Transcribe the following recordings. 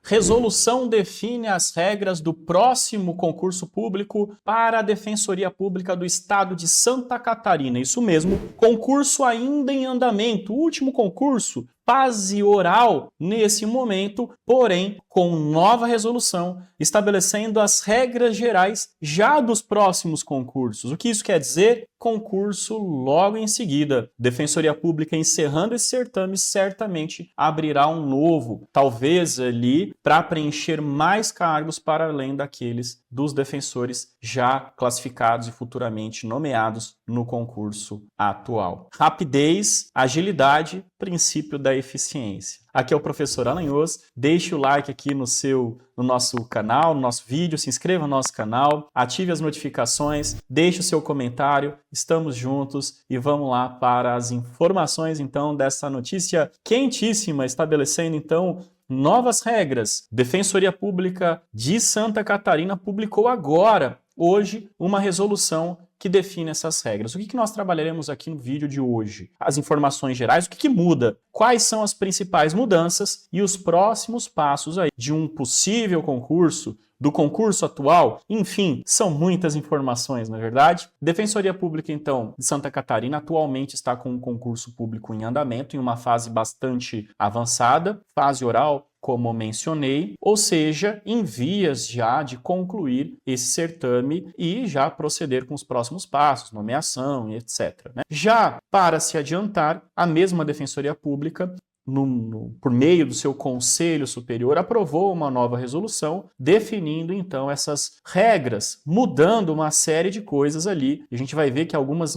Resolução define as regras do próximo concurso público para a Defensoria Pública do Estado de Santa Catarina. Isso mesmo, concurso ainda em andamento, o último concurso, fase oral nesse momento, porém com nova resolução, estabelecendo as regras gerais já dos próximos concursos. O que isso quer dizer? Concurso logo em seguida. Defensoria Pública encerrando esse certame certamente abrirá um novo, talvez ali para preencher mais cargos para além daqueles dos defensores já classificados e futuramente nomeados no concurso atual. Rapidez, agilidade, princípio da eficiência. Aqui é o professor Alanhos, deixe o like aqui no nosso canal, no nosso vídeo, se inscreva no nosso canal, ative as notificações, deixe o seu comentário, estamos juntos e vamos lá para as informações então dessa notícia quentíssima, estabelecendo então novas regras. Defensoria Pública de Santa Catarina publicou agora, hoje, uma resolução que define essas regras. O que nós trabalharemos aqui no vídeo de hoje? As informações gerais, o que muda? Quais são as principais mudanças e os próximos passos aí de um possível concurso, do concurso atual? Enfim, são muitas informações, não é verdade? Defensoria Pública, então, de Santa Catarina atualmente está com um concurso público em andamento, em uma fase bastante avançada, fase oral, como mencionei, ou seja, em vias já de concluir esse certame e já proceder com os próximos passos, nomeação e etc. Já para se adiantar, a mesma Defensoria Pública, por meio do seu Conselho Superior, aprovou uma nova resolução definindo então essas regras, mudando uma série de coisas ali. A gente vai ver que algumas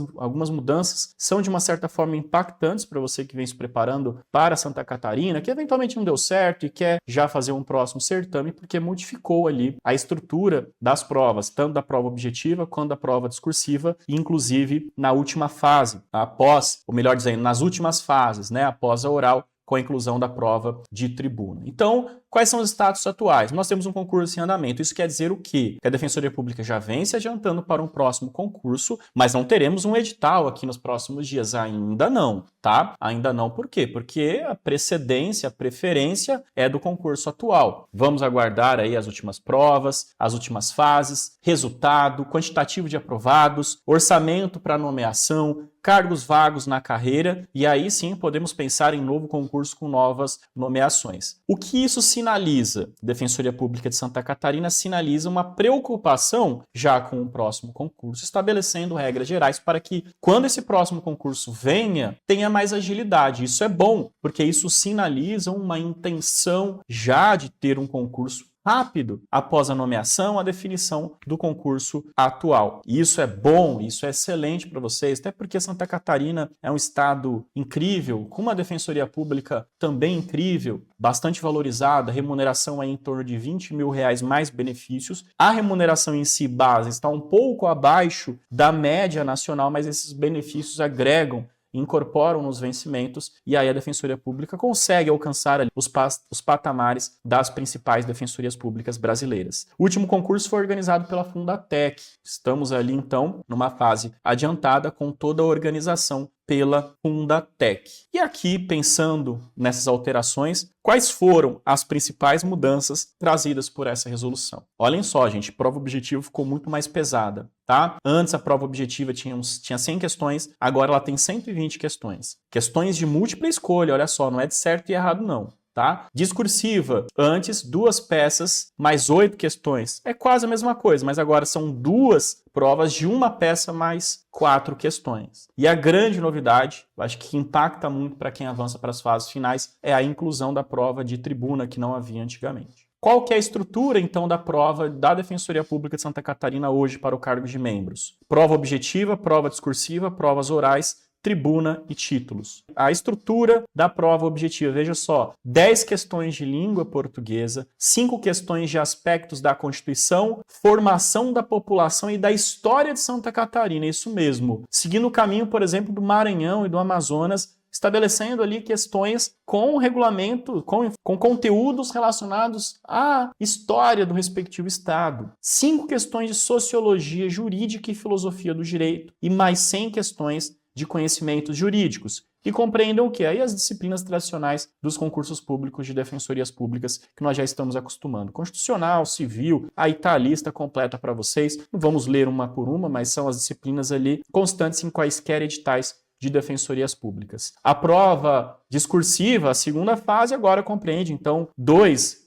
mudanças são de uma certa forma impactantes para você que vem se preparando para Santa Catarina, que eventualmente não deu certo e quer já fazer um próximo certame, porque modificou ali a estrutura das provas, tanto da prova objetiva quanto da prova discursiva, inclusive na última fase, após, ou melhor dizendo, nas últimas fases, após a oral, com a inclusão da prova de tribuna. Então, quais são os status atuais? Nós temos um concurso em andamento. Isso quer dizer o quê? Que a Defensoria Pública já vem se adiantando para um próximo concurso, mas não teremos um edital aqui nos próximos dias. Ainda não, tá? Ainda não. Por quê? Porque a precedência, a preferência é do concurso atual. Vamos aguardar aí as últimas provas, as últimas fases, resultado, quantitativo de aprovados, orçamento para nomeação, cargos vagos na carreira, e aí sim podemos pensar em novo concurso com novas nomeações. O que isso sinaliza? Defensoria Pública de Santa Catarina sinaliza uma preocupação já com o próximo concurso, estabelecendo regras gerais para que, quando esse próximo concurso venha, tenha mais agilidade. Isso é bom, porque isso sinaliza uma intenção já de ter um concurso rápido após a nomeação, a definição do concurso atual. Isso é bom, isso é excelente para vocês, até porque Santa Catarina é um estado incrível, com uma defensoria pública também incrível, bastante valorizada, remuneração aí em torno de R$20 mil mais benefícios. A remuneração em si base está um pouco abaixo da média nacional, mas esses benefícios agregam, incorporam nos vencimentos, e aí a Defensoria Pública consegue alcançar ali os patamares das principais defensorias públicas brasileiras. O último concurso foi organizado pela Fundatec. Estamos ali, então, numa fase adiantada com toda a organização pela Fundatec. E aqui, pensando nessas alterações, quais foram as principais mudanças trazidas por essa resolução? Olhem só, gente, prova objetiva ficou muito mais pesada, tá? Antes a prova objetiva tinha 100 questões, agora ela tem 120 questões. Questões de múltipla escolha, olha só, não é de certo e errado não. Tá? Discursiva, antes 2 peças mais 8 questões. É quase a mesma coisa, mas agora são 2 provas de 1 peça mais 4 questões. E a grande novidade, eu acho que impacta muito para quem avança para as fases finais, é a inclusão da prova de tribuna, que não havia antigamente. Qual que é a estrutura, então, da prova da Defensoria Pública de Santa Catarina hoje para o cargo de membros? Prova objetiva, prova discursiva, provas orais, tribuna e títulos. A estrutura da prova objetiva, veja só, 10 questões de língua portuguesa, 5 questões de aspectos da Constituição, formação da população e da história de Santa Catarina, isso mesmo. Seguindo o caminho, por exemplo, do Maranhão e do Amazonas, estabelecendo ali questões com regulamento, com conteúdos relacionados à história do respectivo estado. 5 questões de sociologia jurídica e filosofia do direito e mais 100 questões de conhecimentos jurídicos. e compreendam o que? Aí as disciplinas tradicionais dos concursos públicos de defensorias públicas que nós já estamos acostumando. Constitucional, civil, aí tá a lista completa para vocês. Não vamos ler uma por uma, mas são as disciplinas ali constantes em quaisquer editais de defensorias públicas. A prova discursiva, a segunda fase, agora compreende, então, duas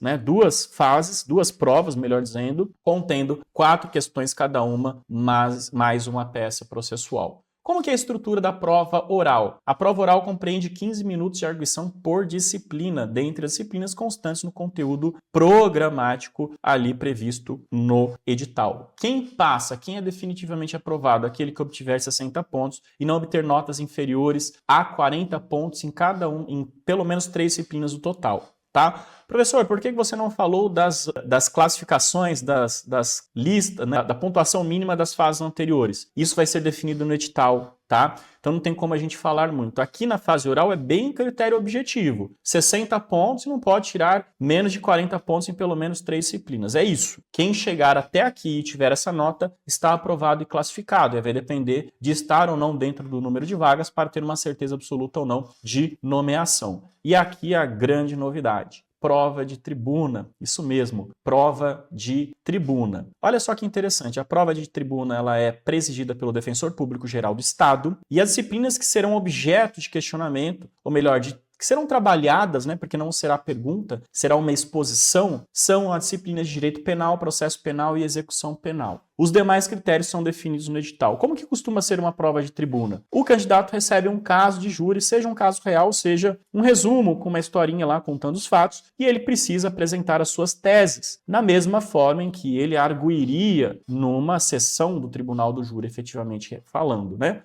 fases, duas provas, melhor dizendo, contendo 4 questões cada uma, mais uma peça processual. Como que é a estrutura da prova oral? A prova oral compreende 15 minutos de arguição por disciplina, dentre as disciplinas constantes no conteúdo programático ali previsto no edital. Quem passa, quem é definitivamente aprovado? Aquele que obtiver 60 pontos e não obter notas inferiores a 40 pontos em cada em pelo menos 3 disciplinas do total. Tá? Professor, por que você não falou das classificações, das listas, né, da pontuação mínima das fases anteriores? Isso vai ser definido no edital, tá? Então não tem como a gente falar muito. Aqui na fase oral é bem critério objetivo. 60 pontos e não pode tirar menos de 40 pontos em pelo menos 3 disciplinas. É isso. Quem chegar até aqui e tiver essa nota está aprovado e classificado. Vai depender de estar ou não dentro do número de vagas para ter uma certeza absoluta ou não de nomeação. E aqui a grande novidade. Prova de tribuna, isso mesmo, prova de tribuna. Olha só que interessante, a prova de tribuna ela é presidida pelo Defensor Público Geral do Estado e as disciplinas que serão objeto de questionamento, ou melhor, que serão trabalhadas, né, porque não será pergunta, será uma exposição, são as disciplinas de direito penal, processo penal e execução penal. Os demais critérios são definidos no edital. Como que costuma ser uma prova de tribuna? O candidato recebe um caso de júri, seja um caso real, seja um resumo com uma historinha lá contando os fatos, e ele precisa apresentar as suas teses, na mesma forma em que ele arguiria numa sessão do tribunal do júri, efetivamente falando, né?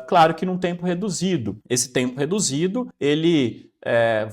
Claro que num tempo reduzido. Esse tempo reduzido, ele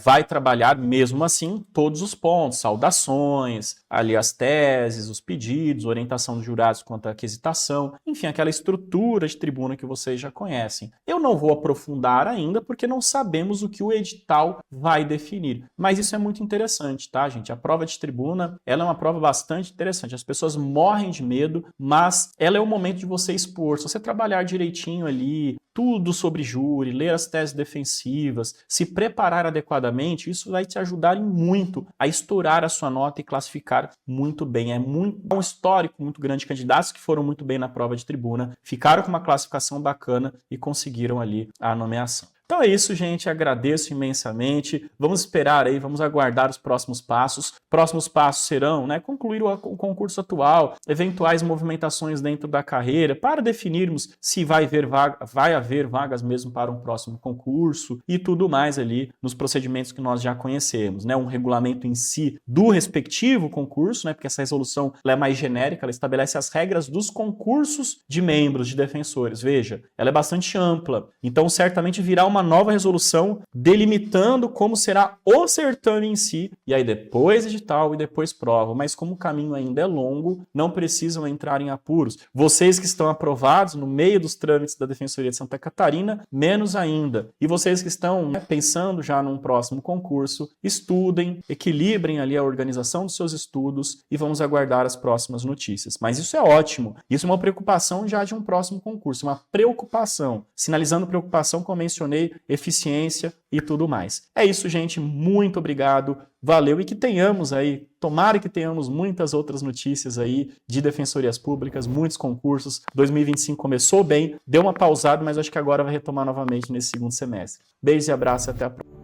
vai trabalhar mesmo assim todos os pontos, saudações, ali as teses, os pedidos, orientação dos jurados quanto à aquisitação, enfim, aquela estrutura de tribuna que vocês já conhecem. Eu não vou aprofundar ainda porque não sabemos o que o edital vai definir, mas isso é muito interessante, tá, gente? A prova de tribuna, ela é uma prova bastante interessante, as pessoas morrem de medo, mas ela é o momento de você expor, se você trabalhar direitinho ali, tudo sobre júri, ler as teses defensivas, se preparar adequadamente, isso vai te ajudar muito a estourar a sua nota e classificar muito bem. É um histórico muito grande de candidatos que foram muito bem na prova de tribuna, ficaram com uma classificação bacana e conseguiram ali a nomeação. Então é isso, gente. Agradeço imensamente. Vamos esperar aí, vamos aguardar os próximos passos. Próximos passos serão, né, concluir o concurso atual, eventuais movimentações dentro da carreira, para definirmos se vai haver vagas mesmo para um próximo concurso e tudo mais ali nos procedimentos que nós já conhecemos, né? Um regulamento em si do respectivo concurso, né? Porque essa resolução ela é mais genérica, ela estabelece as regras dos concursos de membros, de defensores. Veja, ela é bastante ampla. Então, certamente virá uma nova resolução delimitando como será o certame em si, e aí depois edital e depois prova, mas como o caminho ainda é longo, não precisam entrar em apuros. Vocês que estão aprovados no meio dos trâmites da Defensoria de Santa Catarina, menos ainda. E vocês que estão pensando já num próximo concurso, estudem, equilibrem ali a organização dos seus estudos e vamos aguardar as próximas notícias. Mas isso é ótimo, isso é uma preocupação já de um próximo concurso, uma preocupação, sinalizando preocupação, como mencionei, eficiência e tudo mais. É isso, gente. Muito obrigado. Valeu. E que tenhamos aí, tomara que tenhamos muitas outras notícias aí de defensorias públicas, muitos concursos. 2025 começou bem, deu uma pausada, mas acho que agora vai retomar novamente nesse segundo semestre. Beijos e abraços e até a próxima.